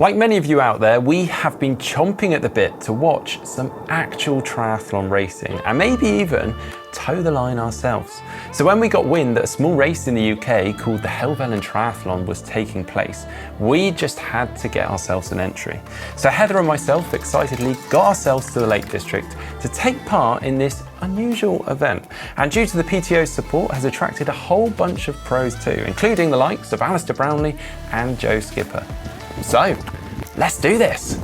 Like many of you out there, we have been chomping at the bit to watch some actual triathlon racing and maybe even toe the line ourselves. So when we got wind that a small race in the UK called the Helvellyn Triathlon was taking place, we just had to get ourselves an entry. So Heather and myself excitedly got ourselves to the Lake District to take part in this unusual event. And due to the PTO's support, has attracted a whole bunch of pros too, including the likes of Alistair, Brownlee and Joe Skipper. So, let's do this.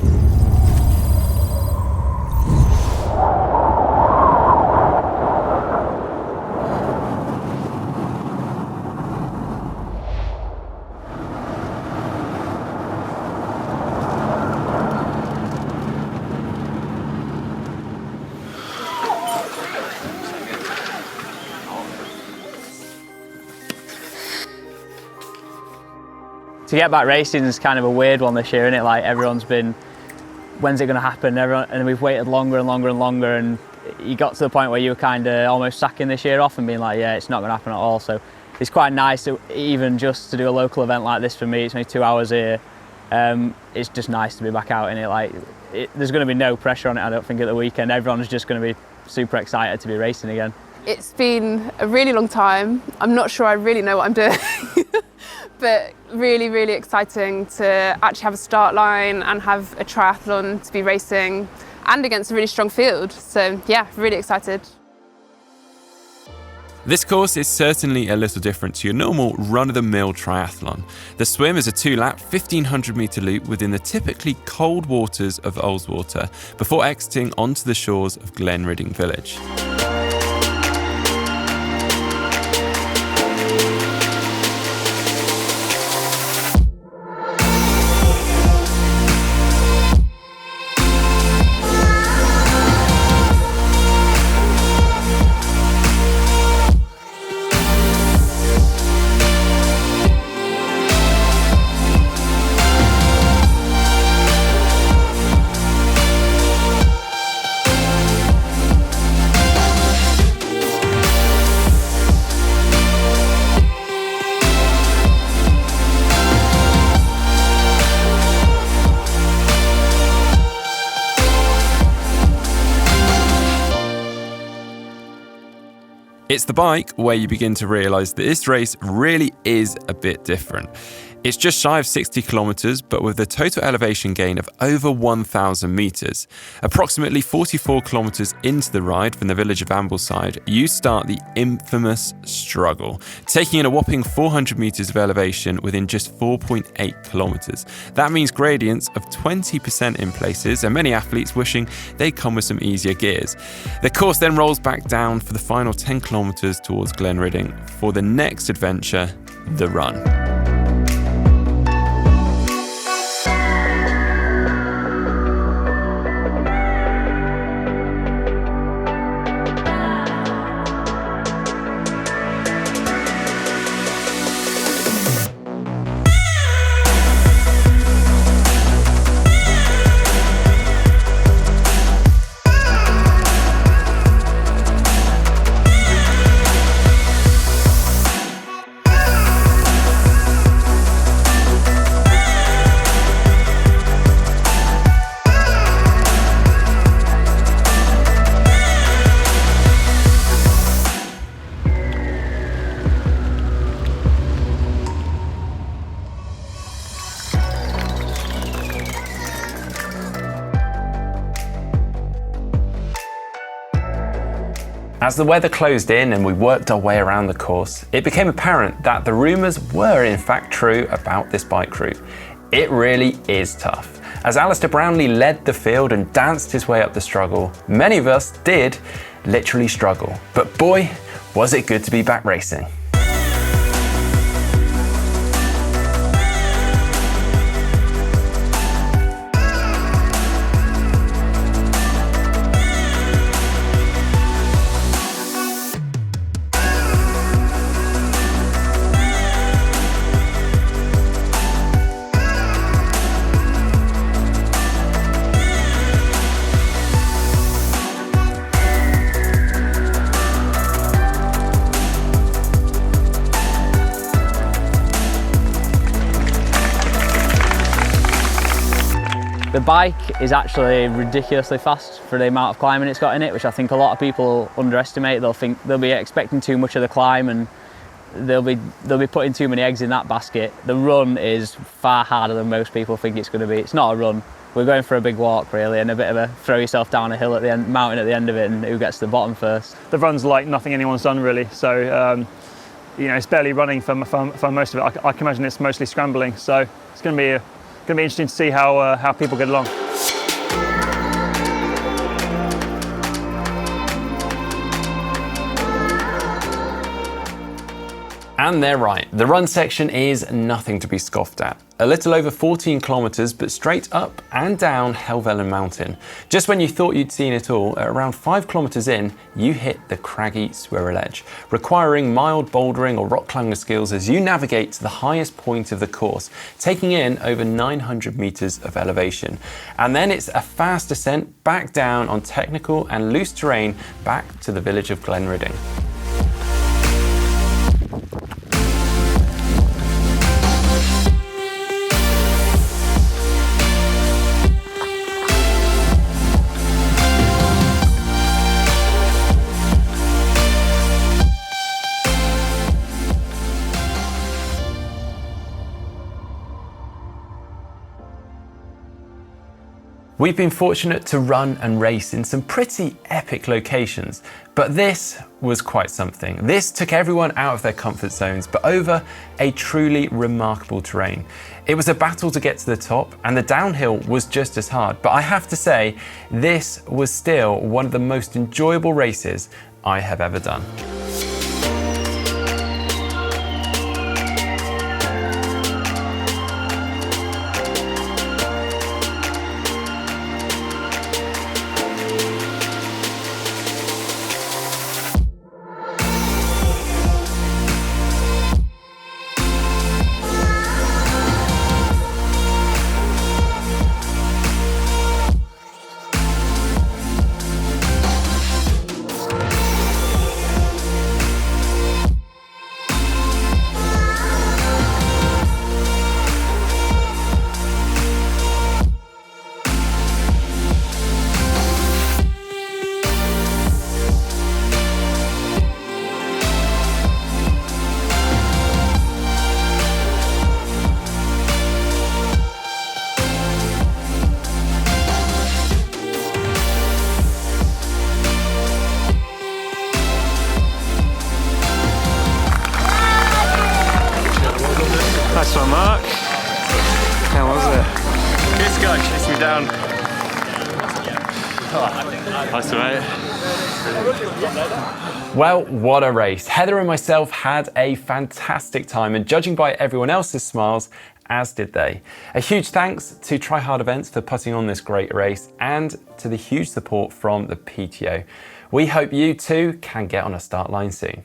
To get back racing is kind of a weird one this year, isn't it? Like everyone's been, when's it going to happen? And we've waited longer and longer and longer, and you got to the point where you were kind of almost sacking this year off and being like, yeah, it's not going to happen at all. So it's quite nice to, even just to do a local event like this for me. It's only 2 hours here. It's just nice to be back out in it. Like there's going to be no pressure on it, I don't think, at the weekend. Everyone's just going to be super excited to be racing again. It's been a really long time. I'm not sure I really know what I'm doing. But really, really exciting to actually have a start line and have a triathlon to be racing and against a really strong field. So yeah, really excited. This course is certainly a little different to your normal run-of-the-mill triathlon. The swim is a 2-lap, 1,500 metre loop within the typically cold waters of Ullswater before exiting onto the shores of Glenridding village. It's the bike where you begin to realise that this race really is a bit different. It's just shy of 60 kilometres, but with a total elevation gain of over 1,000 metres. Approximately 44 kilometres into the ride from the village of Ambleside, you start the infamous struggle, taking in a whopping 400 metres of elevation within just 4.8 kilometres. That means gradients of 20% in places, and many athletes wishing they come with some easier gears. The course then rolls back down for the final 10 kilometres towards Glenridding for the next adventure, the run. As the weather closed in and we worked our way around the course, it became apparent that the rumours were in fact true about this bike route. It really is tough. As Alistair Brownlee led the field and danced his way up the struggle, many of us did literally struggle. But boy, was it good to be back racing. The bike is actually ridiculously fast for the amount of climbing it's got in it, which I think a lot of people underestimate. They'll be expecting too much of the climb, and they'll be putting too many eggs in that basket. The run is far harder than most people think it's going to be. It's not a run. We're going for a big walk really, and a bit of a throw yourself down a hill at the end, mountain at the end of it, and who gets to the bottom first. The run's like nothing anyone's done really, so you know, it's barely running for most of it. I can imagine it's mostly scrambling, so it's going to be interesting to see how people get along. And they're right, the run section is nothing to be scoffed at. A little over 14 kilometres, but straight up and down Helvellyn Mountain. Just when you thought you'd seen it all, at around 5 kilometres in, you hit the craggy Swirl Edge, requiring mild bouldering or rock climbing skills as you navigate to the highest point of the course, taking in over 900 metres of elevation. And then it's a fast descent back down on technical and loose terrain back to the village of Glenridding. We've been fortunate to run and race in some pretty epic locations, but this was quite something. This took everyone out of their comfort zones, but over a truly remarkable terrain. It was a battle to get to the top, and the downhill was just as hard, but I have to say, this was still one of the most enjoyable races I have ever done. Nice one, Mark. How was it? This guy chased me down. Nice to mate. Well, what a race. Heather and myself had a fantastic time, and judging by everyone else's smiles, as did they. A huge thanks to Try Hard Events for putting on this great race, and to the huge support from the PTO. We hope you too can get on a start line soon.